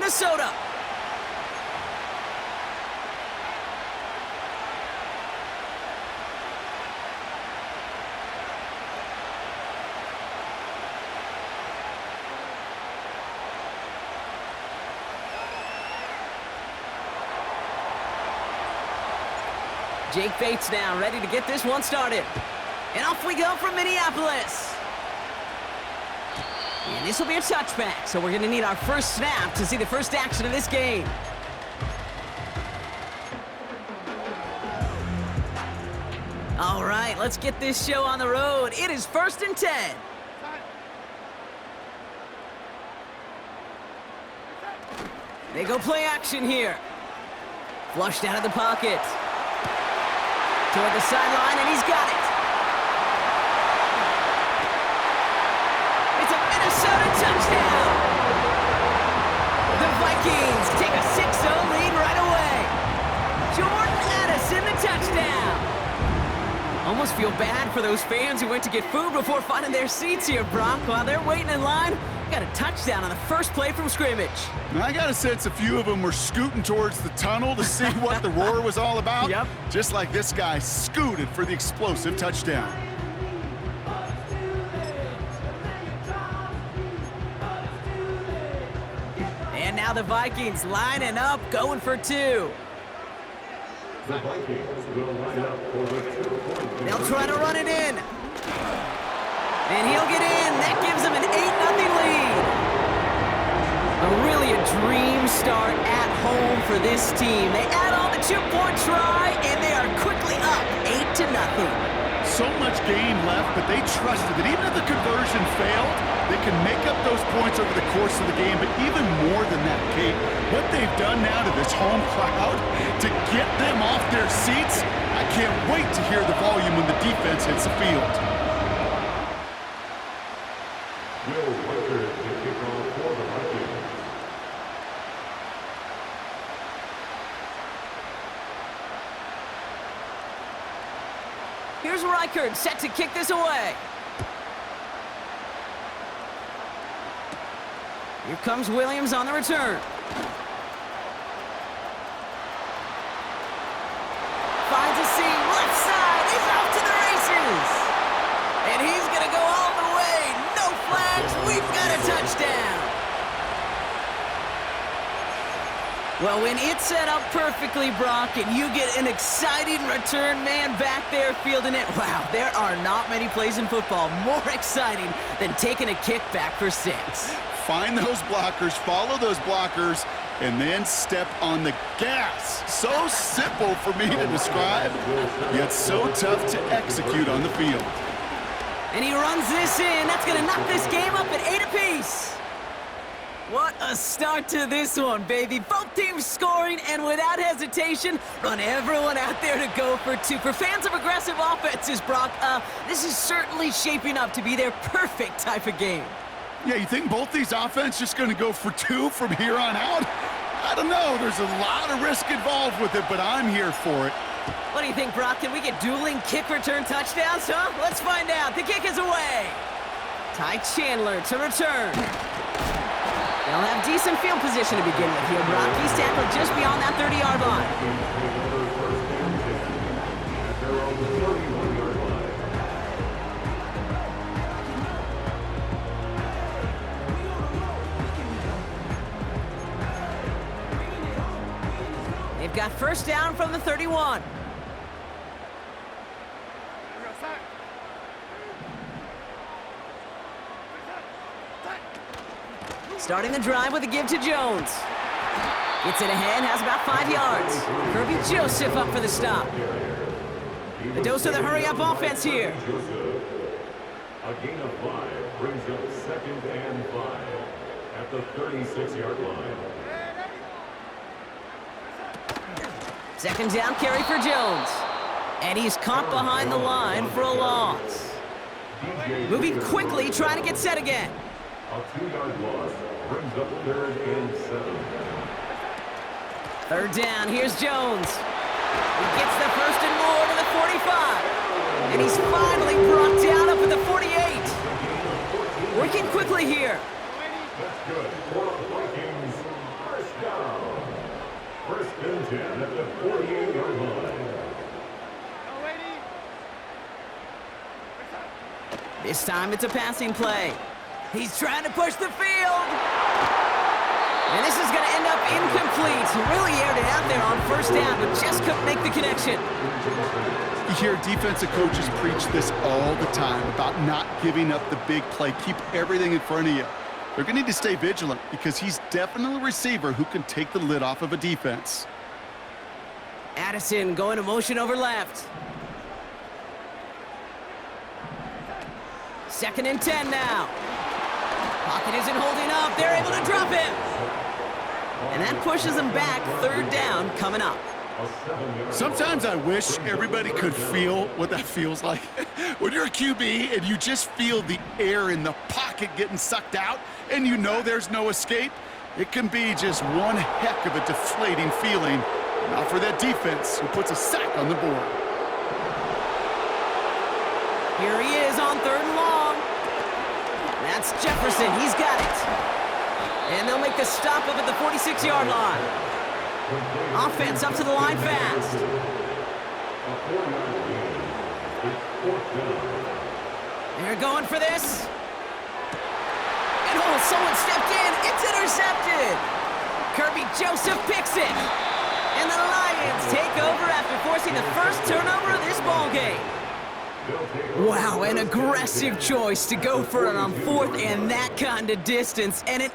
Minnesota. Jake Bates now, ready to get this one started. And off we go from Minneapolis. And this will be a touchback, so we're going to need our first snap to see the first action of this game. All right, let's get this show on the road. It is 1st and 10. They go play action here. Flushed out of the pocket. Toward the sideline, and he's got it. It's a Minnesota touchdown. The Vikings take a 6-0 lead right away. Jordan Addison, the touchdown. Almost feel bad for those fans who went to get food before finding their seats here, Brock. While they're waiting in line, got a touchdown on the first play from scrimmage. I got a sense a few of them were scooting towards the tunnel to see what the roar was all about. Yep. Just like this guy scooted for the explosive touchdown. And now the Vikings lining up, going for two. The Vikings will line up for the 2-point. They'll try to run it in. And he'll get in. That gives him an 8-0 lead. Really a dream start at home for this team. They add on the 2-point try, and they are quickly up 8-0. So much game left, but they trusted that even if the conversion failed, they can make up those points over the course of the game. But even more than that, Kate, what they've done now to this home crowd to get them off their seats, I can't wait to hear the volume when the defense hits the field. Will Reichert to kick off for the Vikings. Here's Reichert set to kick this away. Here comes Williams on the return. Finds a seam, left side, he's off to the races. And he's gonna go all the way. No flags, we've got a touchdown. Well, when it's set up perfectly, Brock, and you get an exciting return man back there fielding it, wow, there are not many plays in football more exciting than taking a kick back for 6. Find those blockers, follow those blockers, and then step on the gas. So simple for me to describe, yet so tough to execute on the field. And he runs this in. That's going to knock this game up at 8 apiece. What a start to this one, baby. Both teams scoring, and without hesitation, run everyone out there to go for two. For fans of aggressive offenses, Brock, this is certainly shaping up to be their perfect type of game. Yeah, you think both these offenses just going to go for two from here on out? I don't know. There's a lot of risk involved with it, but I'm here for it. What do you think, Brock? Can we get dueling kick return touchdowns, huh? Let's find out. The kick is away. Ty Chandler to return. They'll have decent field position to begin with here, Brock. He's tackled just beyond that 30-yard line. They've got first down from the 31. Starting the drive with a give to Jones. Gets it ahead, has about 5 yards. Kirby Joseph up for the stop. The dose of the hurry-up offense here. A gain of 5 brings up 2nd and 5 at the 36-yard line. Second down carry for Jones. And he's caught behind the line for a loss. Moving quickly, trying to get set again. A 2-yard loss brings up 3rd and 7. Third down, here's Jones. He gets the first and more to the 45. And he's finally brought down up at the 48. Working quickly here. That's good for the Vikings. 10 at the 48-yard line. This time it's a passing play. He's trying to push the field. And this is going to end up incomplete. He really aired it out there on first down, but just couldn't make the connection. You hear defensive coaches preach this all the time about not giving up the big play. Keep everything in front of you. They're going to need to stay vigilant because he's definitely a receiver who can take the lid off of a defense. Addison going to motion over left. 2nd and 10 now. Pocket isn't holding up. They're able to drop him. And that pushes them back. 3rd down coming up. Sometimes I wish everybody could feel what that feels like. When you're a QB and you just feel the air in the pocket getting sucked out and you know there's no escape, it can be just one heck of a deflating feeling. Not for that defense who puts a sack on the board. Here he is on 3rd and long. That's Jefferson. He's got it. And they'll make the stop up at the 46-yard line. Offense up to the line fast. They're going for this. And oh, someone stepped in. It's intercepted. Kirby Joseph picks it. And the Lions take over after forcing the first turnover of this ball game. Wow, an aggressive choice to go for it on 4th and that kind of distance. And an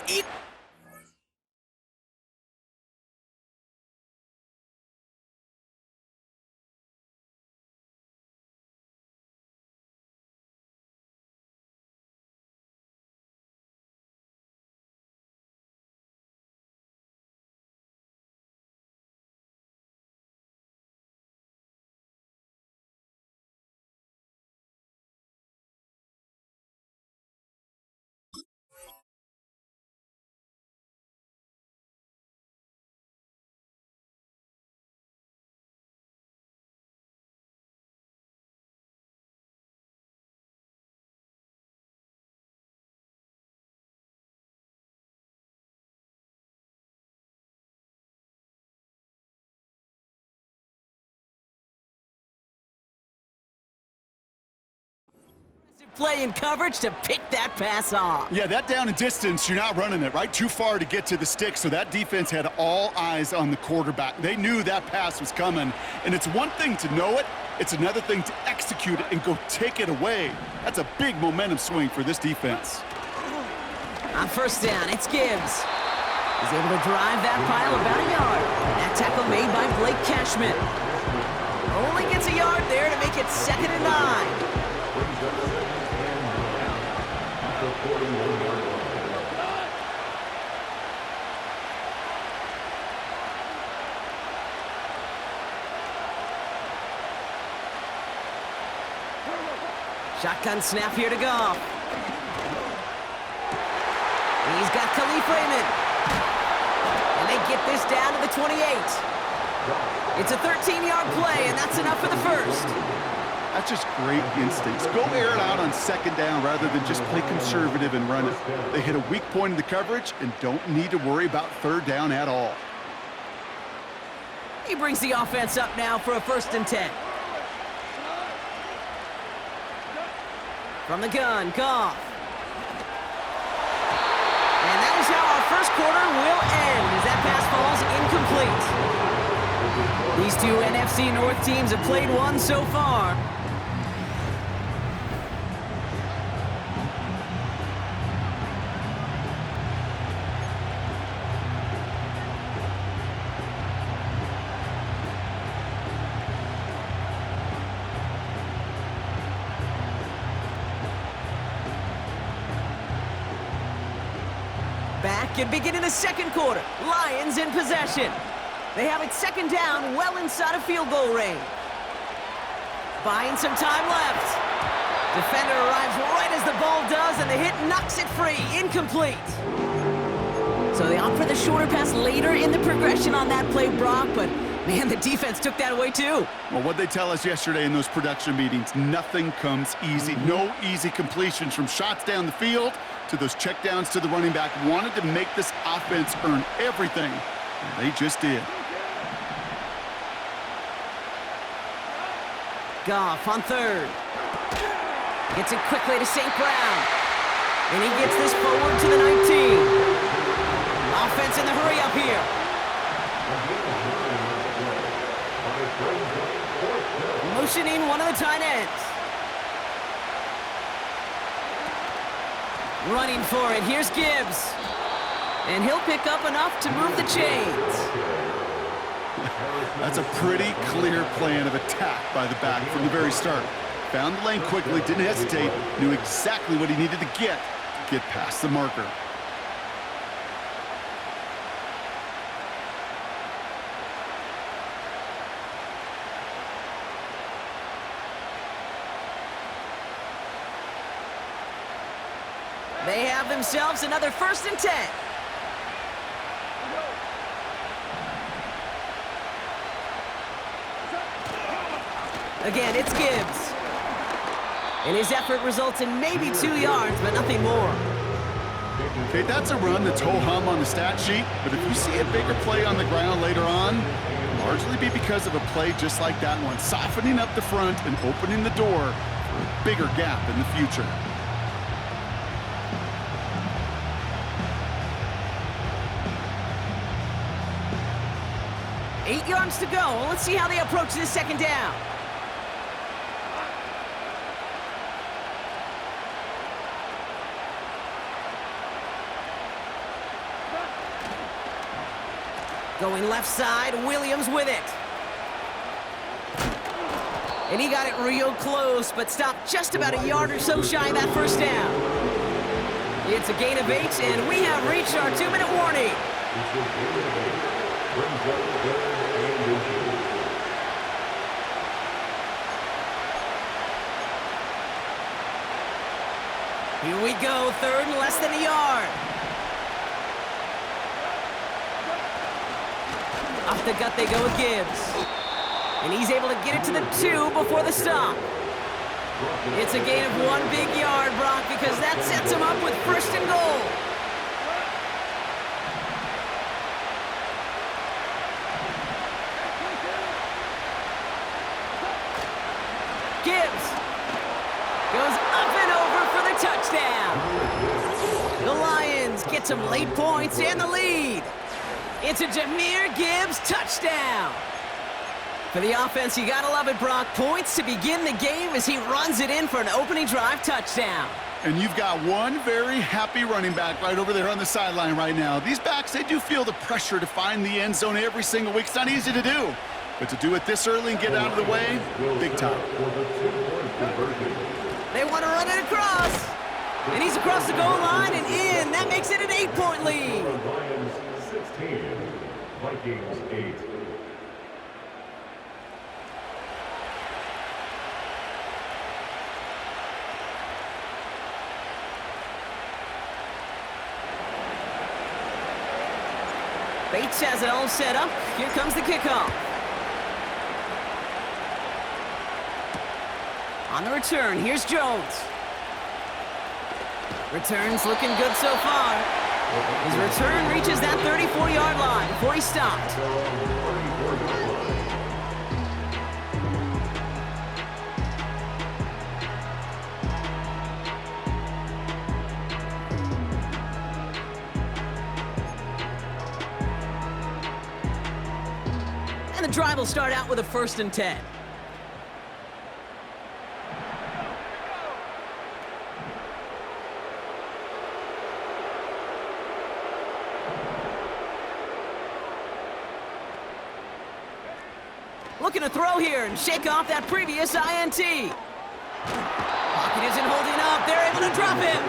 play in coverage to pick that pass off. Yeah, that down and distance, you're not running it, right? Too far to get to the stick, so that defense had all eyes on the quarterback. They knew that pass was coming, and it's one thing to know it, it's another thing to execute it and go take it away. That's a big momentum swing for this defense. On 1st down, it's Gibbs. He's able to drive that pile about a yard. That tackle made by Blake Cashman. Only gets a yard there to make it 2nd and 9. Shotgun snap here to go. He's got Khalif Raymond. And they get this down to the 28. It's a 13-yard play, and that's enough for the first. That's just great instincts. Go air it out on 2nd down rather than just play conservative and run it. They hit a weak point in the coverage and don't need to worry about 3rd down at all. He brings the offense up now for a 1st and 10. From the gun, Goff. And that is how our first quarter will end as that pass falls incomplete. These two NFC North teams have played one so far. Back and beginning the 2nd quarter. Lions in possession. They have it 2nd down, well inside of field goal range. Buying some time left. Defender arrives right as the ball does, and the hit knocks it free. Incomplete. So they opt for the shorter pass later in the progression on that play, Brock, but man, the defense took that away too. Well, what they tell us yesterday in those production meetings, nothing comes easy. No easy completions from shots down the field to those checkdowns to the running back. Wanted to make this offense earn everything, and they just did. Goff on third. Gets it quickly to St. Brown. And he gets this forward to the 19. Offense in the hurry up here. Motioning one of the tight ends. Running for it. Here's Gibbs. And he'll pick up enough to move the chains. That's a pretty clear plan of attack by the back from the very start. Found the lane quickly, didn't hesitate, knew exactly what he needed to get past the marker. They have themselves another 1st and 10. Again, it's Gibbs. And his effort results in maybe 2 yards, but nothing more. Okay, that's a run that's ho-hum on the stat sheet, but if you see a bigger play on the ground later on, it'll largely be because of a play just like that one, softening up the front and opening the door for a bigger gap in the future. Eight yards to go. Let's see how they approach this 2nd down. Going left side, Williams with it. And he got it real close, but stopped just about a yard or so shy of that 1st down. It's a gain of 8, and we have reached our 2-minute warning. Here we go, 3rd and less than a yard. Off the gut they go with Gibbs. And he's able to get it to the 2 before the stop. It's a gain of 1 big yard, Brock, because that sets him up with 1st and goal. Gibbs goes up and over for the touchdown. The Lions get some late points and the lead. It's a Jahmyr Gibbs touchdown. For the offense, you gotta love it, Brock. Points to begin the game as he runs it in for an opening drive touchdown. And you've got one very happy running back right over there on the sideline right now. These backs, they do feel the pressure to find the end zone every single week. It's not easy to do. But to do it this early and get out of the way, big time. They want to run it across. And he's across the goal line and in. That makes it an 8-point lead. Lions 16, Vikings 8. Bates has it all set up. Here comes the kickoff. On the return, here's Jones. Return's looking good so far. His return reaches that 34-yard line before he stopped. And the drive will start out with a 1st and 10. Looking to throw here and shake off that previous INT. Pocket isn't holding up. They're able to drop him.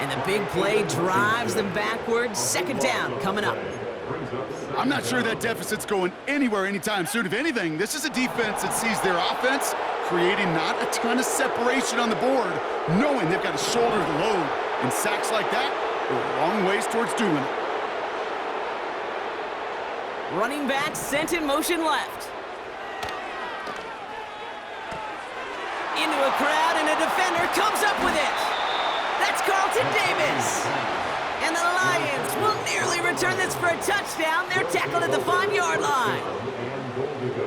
And the big play drives them backwards. 2nd down coming up. I'm not sure that deficit's going anywhere anytime soon. If anything, this is a defense that sees their offense creating not a ton of separation on the board, knowing they've got to shoulder the load. And sacks like that go a long ways towards doing it. Running back sent in motion left. Into a crowd, and a defender comes up with it. That's Carlton Davis. And the Lions will nearly return this for a touchdown. They're tackled at the 5-yard line.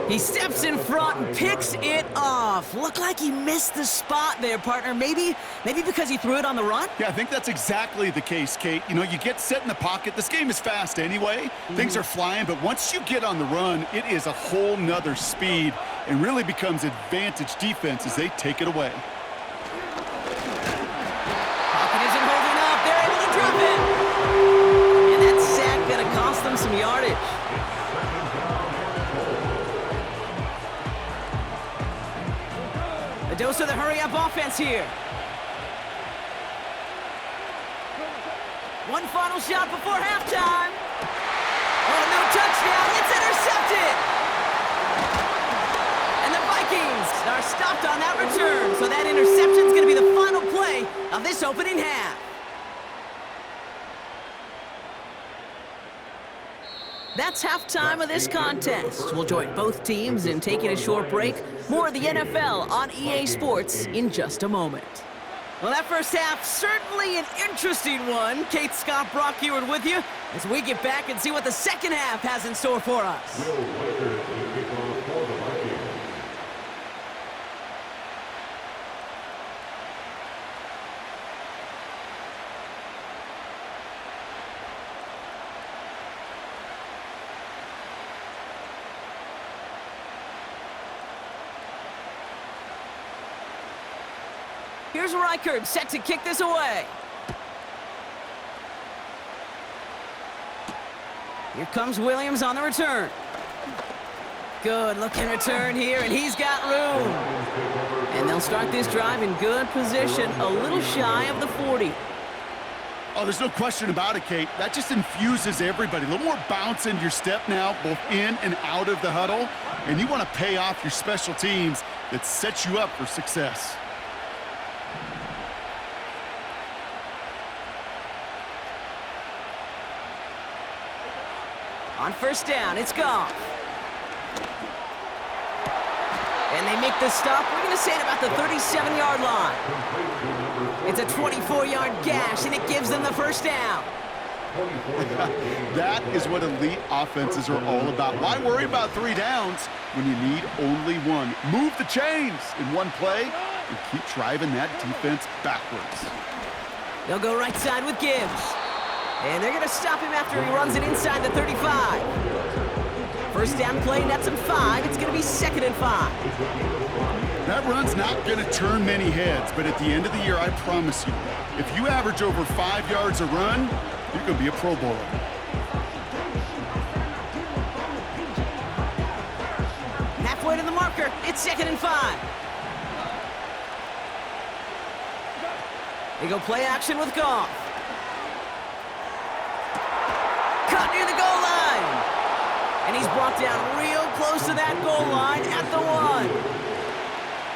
He steps in front and picks it off. Looked like he missed the spot there, partner. Maybe because he threw it on the run? Yeah, I think that's exactly the case, Kate. You know, you get set in the pocket. This game is fast anyway. Things are flying, but once you get on the run, it is a whole nother speed and really becomes advantage defense as they take it away. Pocket isn't holding up. They're able to drop it. And that sack going to cost them some yardage. A dose of the hurry-up offense here. One final shot before halftime. Oh, no touchdown. It's intercepted. And the Vikings are stopped on that return. So that interception is going to be the final play of this opening half. That's halftime of this contest. We'll join both teams in taking a short break. More of the NFL on EA Sports in just a moment. Well, that first half, certainly an interesting one. Kate, Scott, Brock here with you as we get back and see what the second half has in store for us. Will Whitaker to kick off for the Vikings. Here's Reichard set to kick this away. Here comes Williams on the return. Good looking return here, and he's got room. And they'll start this drive in good position, a little shy of the 40. Oh, there's no question about it, Kate. That just infuses everybody. A little more bounce in your step now, both in and out of the huddle. And you want to pay off your special teams that sets you up for success. On first down, it's Goff. And they make the stop. We're going to say it about the 37-yard line. It's a 24-yard gash, and it gives them the first down. That is what elite offenses are all about. Why worry about 3 downs when you need only one? Move the chains in one play and keep driving that defense backwards. They'll go right side with Gibbs. And they're going to stop him after he runs it inside the 35. First down play, nets him 5. It's going to be 2nd and 5. That run's not going to turn many heads, but at the end of the year, I promise you, if you average over 5 yards a run, you're going to be a Pro Bowler. Halfway to the marker, it's 2nd and 5. They go play action with Goff. Cut near the goal line. And he's brought down real close to that goal line at the 1.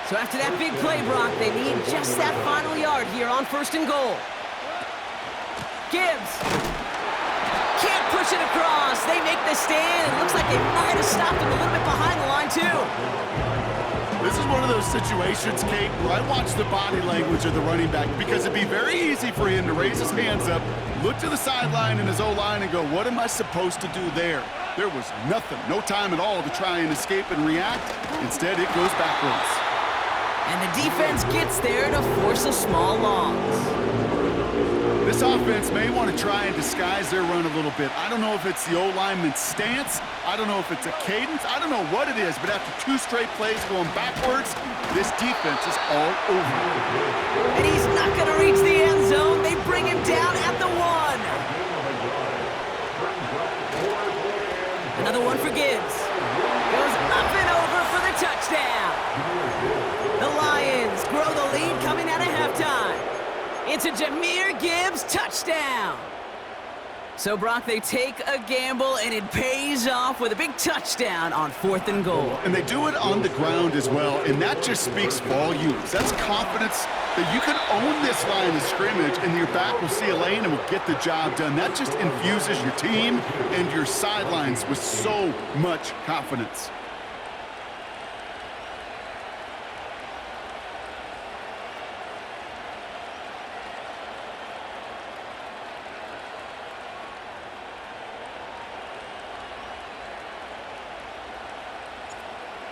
So after that big play, Brock, they need just that final yard here on 1st and goal. Gibbs. Can't push it across. They make the stand. It looks like they might have stopped him a little bit behind the line, too. This is one of those situations, Kate, where I watch the body language of the running back because it'd be very easy for him to raise his hands up, look to the sideline in his O-line and go, what am I supposed to do there? There was nothing, no time at all to try and escape and react. Instead, it goes backwards. And the defense gets there to force a small loss. This offense may want to try and disguise their run a little bit. I don't know if it's the O-lineman's stance. I don't know if it's a cadence. I don't know what it is, but after 2 straight plays going backwards, this defense is all over. And he's not going to reach the end zone. They bring him down at the 1. Another one for Gibbs. Goes up and over for the touchdown. The Lions grow the lead coming out of halftime. It's a Jahmyr Gibbs touchdown. So, Brock, they take a gamble, and it pays off with a big touchdown on 4th and goal. And they do it on the ground as well, and that just speaks volumes. That's confidence that you can own this line of scrimmage, and your back will see a lane and will get the job done. That just infuses your team and your sidelines with so much confidence.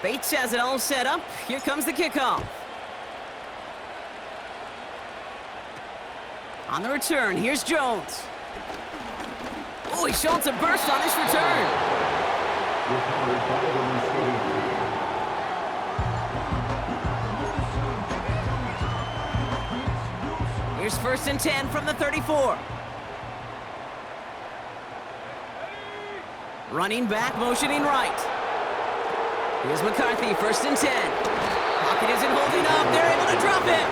Bates has it all set up. Here comes the kickoff. On the return, here's Jones. Oh, he's showing some burst on this return. Here's 1st and 10 from the 34. Running back, motioning right. Here's McCarthy, 1st and 10. Pocket isn't holding up. They're able to drop him.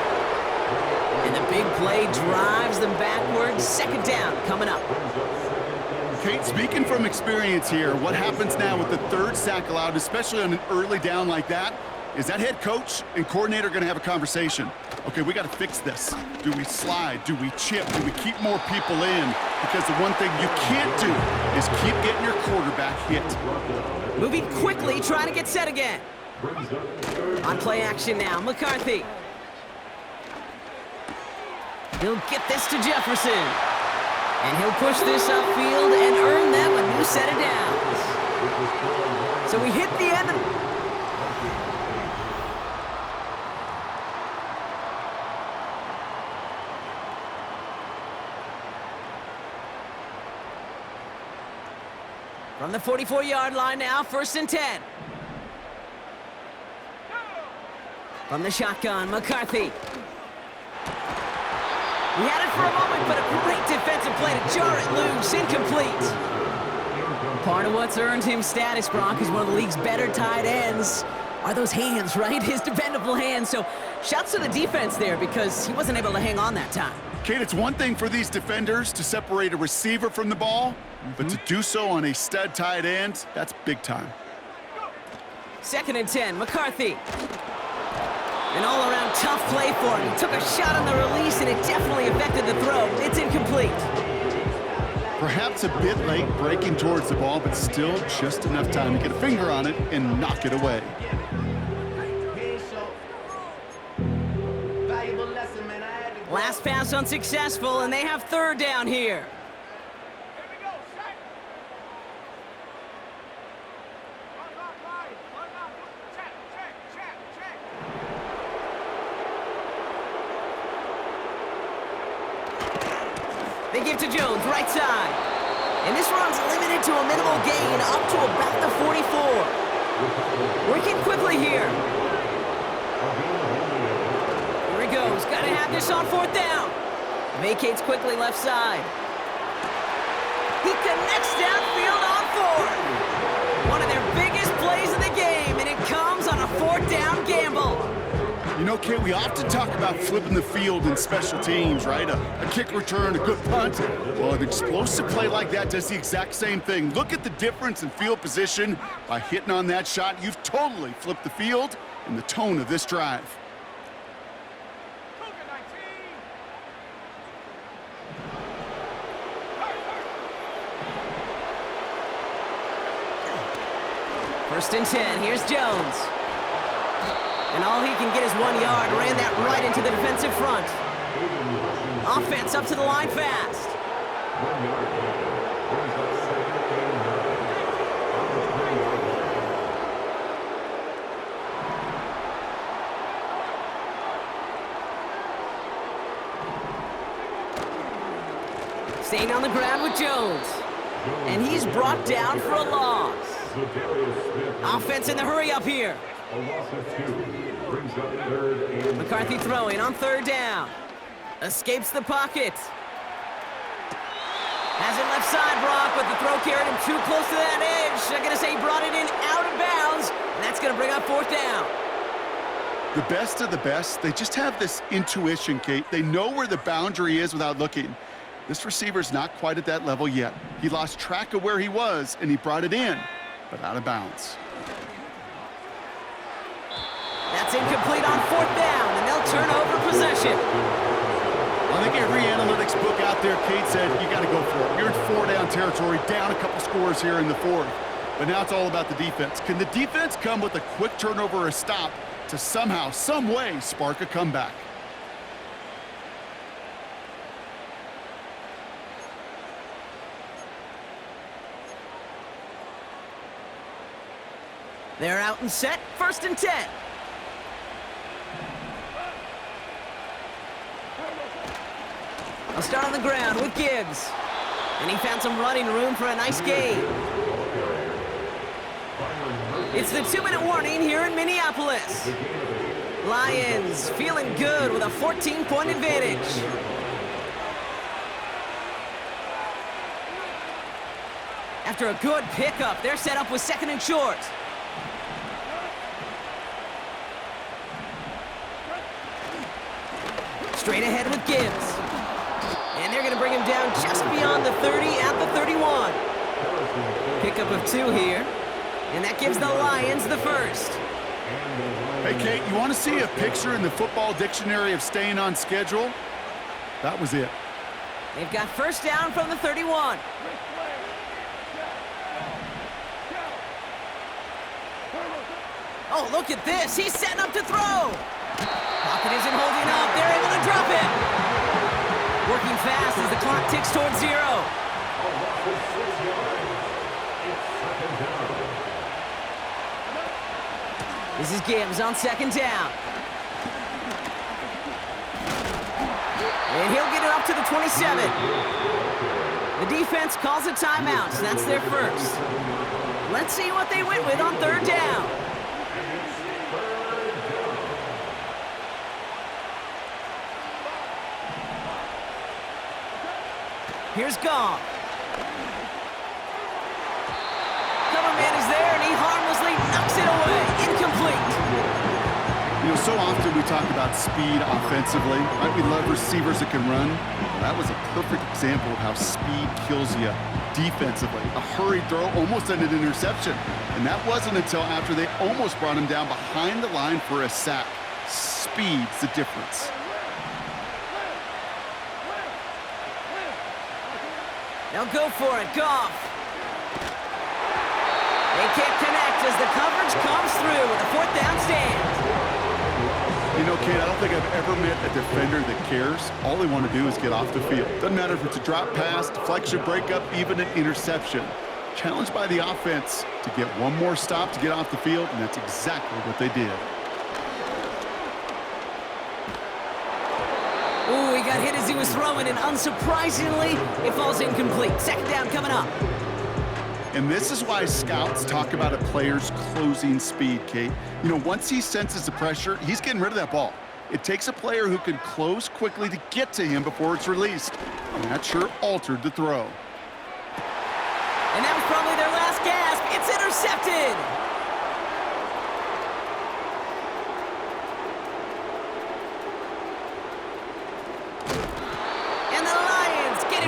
And the big play drives them backwards. 2nd down coming up. Kate, speaking from experience here, what happens now with the 3rd sack allowed, especially on an early down like that, is that head coach and coordinator going to have a conversation. Okay, we got to fix this. Do we slide? Do we chip? Do we keep more people in? Because the one thing you can't do is keep getting your quarterback hit. Moving quickly, trying to get set again. On play action now, McCarthy. He'll get this to Jefferson. And he'll push this upfield and earn them a new set of downs. So we hit the end of... From the 44-yard line now, 1st and 10. From the shotgun, McCarthy. He had it for a moment, but a great defensive play to jar it loose. Incomplete. Part of what's earned him status, Brock, is one of the league's better tight ends. Are those hands, right? His dependable hands. So shouts to the defense there because he wasn't able to hang on that time. Kate, it's one thing for these defenders to separate a receiver from the ball, but to do so on a stud tight end, that's big time. 2nd and 10, McCarthy. An all-around tough play for him. He took a shot on the release, and it definitely affected the throw. It's incomplete. Perhaps a bit late breaking towards the ball, but still just enough time to get a finger on it and knock it away. Last pass unsuccessful, and they have 3rd down here. They give to Jones, right side. And this run's limited to a minimal gain up to about the 44. Working quickly here. Here he goes. Got to have this on 4th down. Vacates quickly left side. He connects downfield on 4th. One of their biggest plays of the game, and it comes on a 4th down gamble. You know, Kate, we often talk about flipping the field in special teams, right? A kick return, a good punt. Well, an explosive play like that does the exact same thing. Look at the difference in field position. By hitting on that shot, you've totally flipped the field and the tone of this drive. First and 10, here's Jones. And all he can get is 1 yard. Ran that right into the defensive front. Offense up to the line fast. 1 yard penalty. Brings up 2nd and 9. On the 20-yard line. Staying on the ground with Jones. And he's brought down for a loss. Offense in the hurry up here. A loss of 2. Brings up 3rd and McCarthy throwing on 3rd down. Escapes the pocket. Has it left side, Brock, but the throw carried him too close to that edge. I'm going to say he brought it in out of bounds, and that's going to bring up 4th down. The best of the best, they just have this intuition, Kate. They know where the boundary is without looking. This receiver's not quite at that level yet. He lost track of where he was, and he brought it in, but out of bounds. That's incomplete on 4th down, and they'll turn over possession. I think every analytics book out there, Kate said, you got to go for it. You're in 4-down territory, down a couple scores here in the 4th. But now it's all about the defense. Can the defense come with a quick turnover or a stop to somehow, some way, spark a comeback? They're out and set, 1st and 10. I'll start on the ground with Gibbs. And he found some running room for a nice gain. It's the 2-minute warning here in Minneapolis. Lions feeling good with a 14-point advantage. After a good pickup, they're set up with 2nd and short. Straight ahead with Gibbs. And they're going to bring him down just beyond the 30 at the 31. Pickup of 2 here. And that gives the Lions the 1st. Hey, Kate, you want to see a picture in the football dictionary of staying on schedule? That was it. They've got 1st down from the 31. Oh, look at this. He's setting up to throw. Pocket isn't holding up. They're able to drop it. Working fast as the clock ticks towards 0. This is Gibbs on 2nd down. And he'll get it up to the 27. The defense calls a timeout, so that's their 1st. Let's see what they went with on 3rd down. Here's Goff. Cover man is there, and he harmlessly knocks it away. Incomplete. You know, so often we talk about speed offensively, right? We love receivers that can run. Well, that was a perfect example of how speed kills you defensively. A hurried throw almost ended an interception. And that wasn't until after they almost brought him down behind the line for a sack. Speed's the difference. Now go for it, Goff. They can't connect as the coverage comes through with a 4th down stand. You know, Kate, I don't think I've ever met a defender that cares. All they want to do is get off the field. Doesn't matter if it's a drop pass, deflection, breakup, even an interception. Challenged by the offense to get one more stop to get off the field, and that's exactly what they did. Ooh, he got hit as he was throwing, and unsurprisingly, it falls incomplete. 2nd down coming up. And this is why scouts talk about a player's closing speed, Kate. You know, once he senses the pressure, he's getting rid of that ball. It takes a player who can close quickly to get to him before it's released. And that sure altered the throw. And that was probably their last gasp. It's intercepted.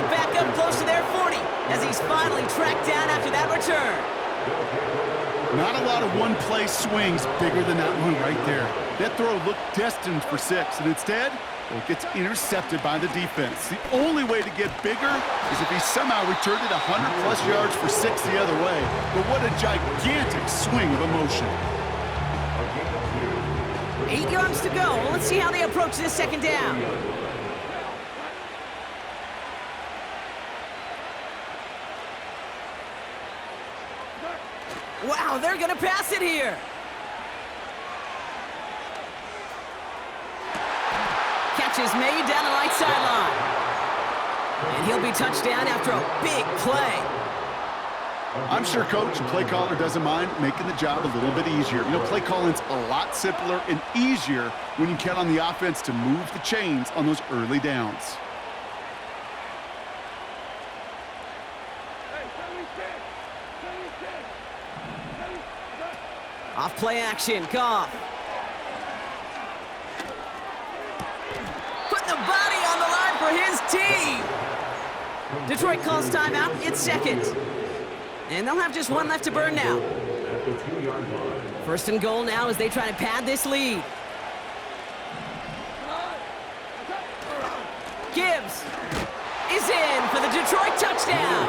Back up close to their 40 as he's finally tracked down after that return. Not a lot of one-play swings bigger than that one right there. That throw looked destined for 6, and instead, well, it gets intercepted by the defense. The only way to get bigger is if he somehow returned it 100-plus yards for 6 the other way. But what a gigantic swing of emotion. 8 yards to go. Let's see how they approach this 2nd down. Wow, they're going to pass it here. Catch is made down the right sideline. And he'll be touched down after a big play. I'm sure coach and play caller doesn't mind making the job a little bit easier. You know, play calling's a lot simpler and easier when you count on the offense to move the chains on those early downs. Off play action, Goff. Putting the body on the line for his team. Detroit calls timeout. It's 2nd. And they'll have just 1 left to burn now. 1st and goal now as they try to pad this lead. Gibbs is in for the Detroit touchdown.